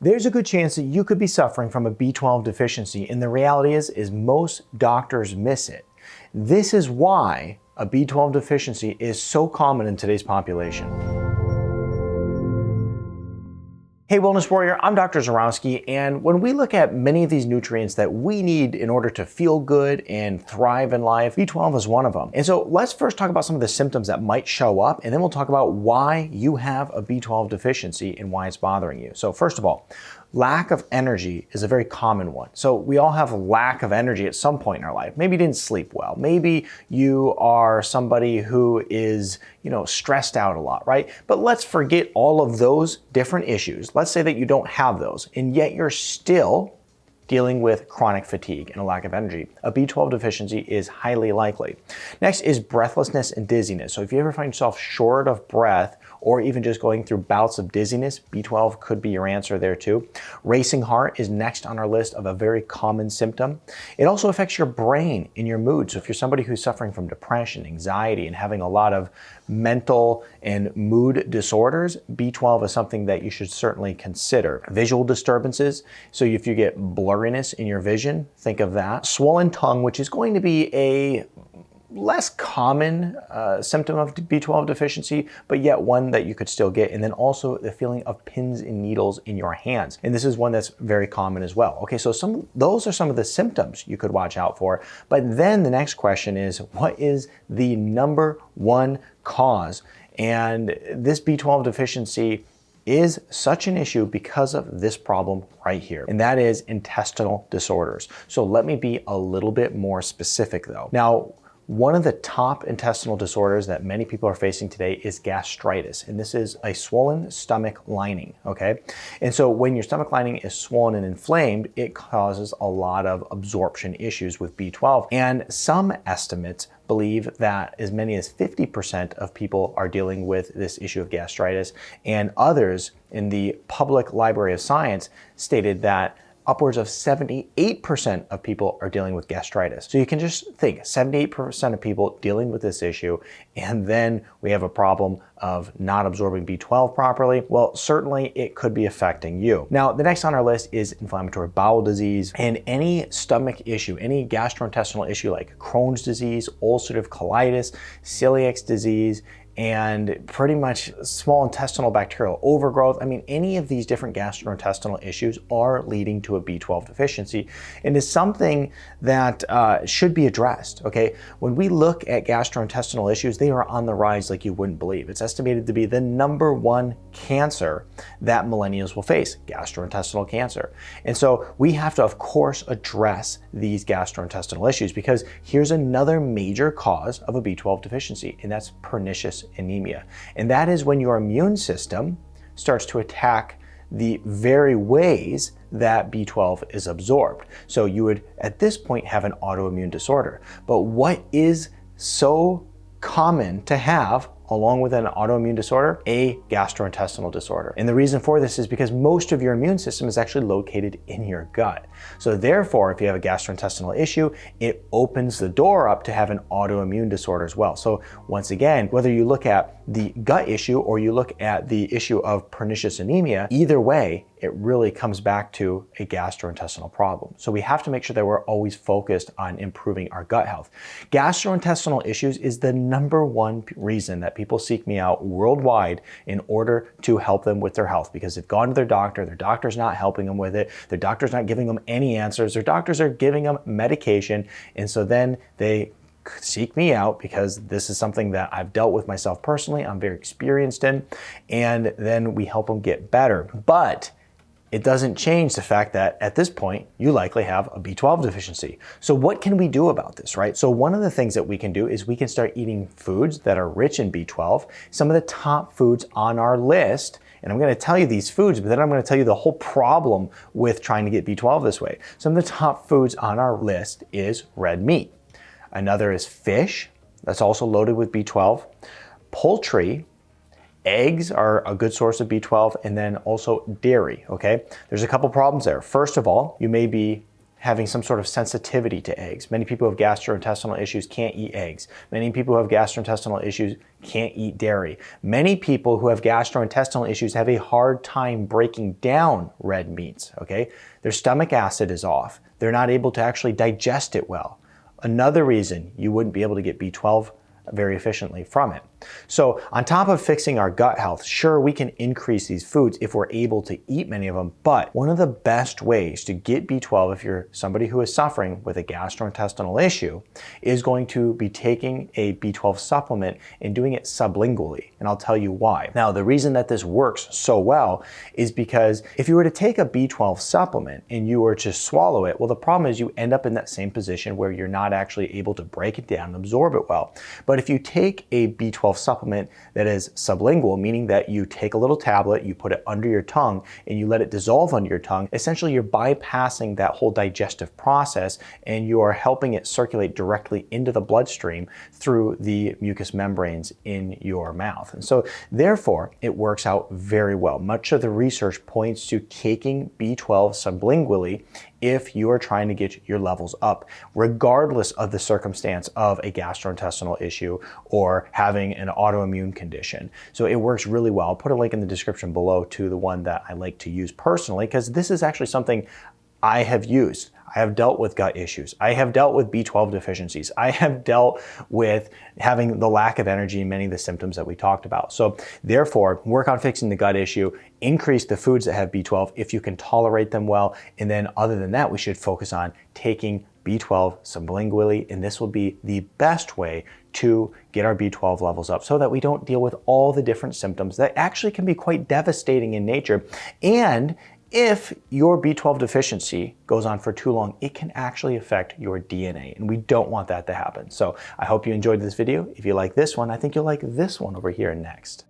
There's a good chance that you could be suffering from a B12 deficiency, and the reality is most doctors miss it. This is why a B12 deficiency is so common in today's population. Hey Wellness Warrior, I'm Dr. Zyrowski, and when we look at many of these nutrients that we need in order to feel good and thrive in life, B12 is one of them. And so let's first talk about some of the symptoms that might show up, and then we'll talk about why you have a B12 deficiency and why it's bothering you. So first of all, lack of energy is a very common one. So we all have lack of energy at some point in our life. Maybe you didn't sleep well. Maybe you are somebody who is, stressed out a lot, right? But let's forget all of those different issues. Let's say that you don't have those, and yet you're still dealing with chronic fatigue and a lack of energy. A B12 deficiency is highly likely. Next is breathlessness and dizziness. So if you ever find yourself short of breath or even just going through bouts of dizziness, B12 could be your answer there too. Racing heart is next on our list of a very common symptom. It also affects your brain and your mood. So if you're somebody who's suffering from depression, anxiety, and having a lot of mental and mood disorders, B12 is something that you should certainly consider. Visual disturbances, so if you get blurriness in your vision, think of that. Swollen tongue, which is going to be a less common symptom of B12 deficiency, but yet one that you could still get. And then also the feeling of pins and needles in your hands. And this is one that's very common as well. Okay, so those are some of the symptoms you could watch out for. But then the next question is, what is the number one cause? And this B12 deficiency is such an issue because of this problem right here, and that is intestinal disorders. So let me be a little bit more specific though. Now, one of the top intestinal disorders that many people are facing today is gastritis, and this is a swollen stomach lining, okay? And so when your stomach lining is swollen and inflamed, it causes a lot of absorption issues with B12, and some estimates believe that as many as 50% of people are dealing with this issue of gastritis, and others in the Public Library of Science stated that upwards of 78% of people are dealing with gastritis. So you can just think, 78% of people dealing with this issue, and then we have a problem of not absorbing B12 properly. Well, certainly it could be affecting you. Now, the next on our list is inflammatory bowel disease, and any stomach issue, any gastrointestinal issue like Crohn's disease, ulcerative colitis, celiac disease, and pretty much small intestinal bacterial overgrowth. I mean, any of these different gastrointestinal issues are leading to a B12 deficiency, and is something that should be addressed, okay? When we look at gastrointestinal issues, they are on the rise like you wouldn't believe. It's estimated to be the #1 cancer that millennials will face, gastrointestinal cancer. And so we have to, of course, address these gastrointestinal issues, because here's another major cause of a B12 deficiency, and that's pernicious anemia. And that is when your immune system starts to attack the very ways that B12 is absorbed. So you would, at this point, have an autoimmune disorder. But what is so common to have along with an autoimmune disorder? A gastrointestinal disorder. And the reason for this is because most of your immune system is actually located in your gut. So therefore, if you have a gastrointestinal issue, it opens the door up to have an autoimmune disorder as well. So once again, whether you look at the gut issue or you look at the issue of pernicious anemia, either way, it really comes back to a gastrointestinal problem. So we have to make sure that we're always focused on improving our gut health. Gastrointestinal issues is the #1 reason that people seek me out worldwide in order to help them with their health, because they've gone to their doctor's not helping them with it, their doctor's not giving them any answers, their doctors are giving them medication, and so then they seek me out because this is something that I've dealt with myself personally, I'm very experienced in, and then we help them get better. But it doesn't change the fact that at this point, you likely have a B12 deficiency. So what can we do about this, right? So one of the things that we can do is we can start eating foods that are rich in B12. Some of the top foods on our list, and I'm gonna tell you these foods, but then I'm gonna tell you the whole problem with trying to get B12 this way. Some of the top foods on our list is red meat. Another is fish, that's also loaded with B12. Poultry, eggs are a good source of B12, and then also dairy, okay? There's a couple problems there. First of all, you may be having some sort of sensitivity to eggs. Many people who have gastrointestinal issues can't eat eggs. Many people who have gastrointestinal issues can't eat dairy. Many people who have gastrointestinal issues have a hard time breaking down red meats, okay? Their stomach acid is off. They're not able to actually digest it well. Another reason you wouldn't be able to get B12 very efficiently from it. So on top of fixing our gut health, sure, we can increase these foods if we're able to eat many of them, but one of the best ways to get B12 if you're somebody who is suffering with a gastrointestinal issue is going to be taking a B12 supplement and doing it sublingually. And I'll tell you why. Now, the reason that this works so well is because if you were to take a B12 supplement and you were to swallow it, well, the problem is you end up in that same position where you're not actually able to break it down and absorb it well. But if you take a B12 supplement that is sublingual, meaning that you take a little tablet, you put it under your tongue, and you let it dissolve under your tongue, essentially you're bypassing that whole digestive process and you are helping it circulate directly into the bloodstream through the mucous membranes in your mouth. And so therefore, it works out very well. Much of the research points to taking B12 sublingually if you are trying to get your levels up, regardless of the circumstance of a gastrointestinal issue or having an autoimmune condition. So it works really well. I'll put a link in the description below to the one that I like to use personally, because this is actually something I have used. I have dealt with gut issues. I have dealt with B12 deficiencies. I have dealt with having the lack of energy in many of the symptoms that we talked about. So therefore, work on fixing the gut issue, increase the foods that have B12 if you can tolerate them well. And then other than that, we should focus on taking B12 sublingually, and this will be the best way to get our B12 levels up so that we don't deal with all the different symptoms that actually can be quite devastating in nature. And if your B12 deficiency goes on for too long, it can actually affect your DNA, and we don't want that to happen. So I hope you enjoyed this video. If you like this one, I think you'll like this one over here next.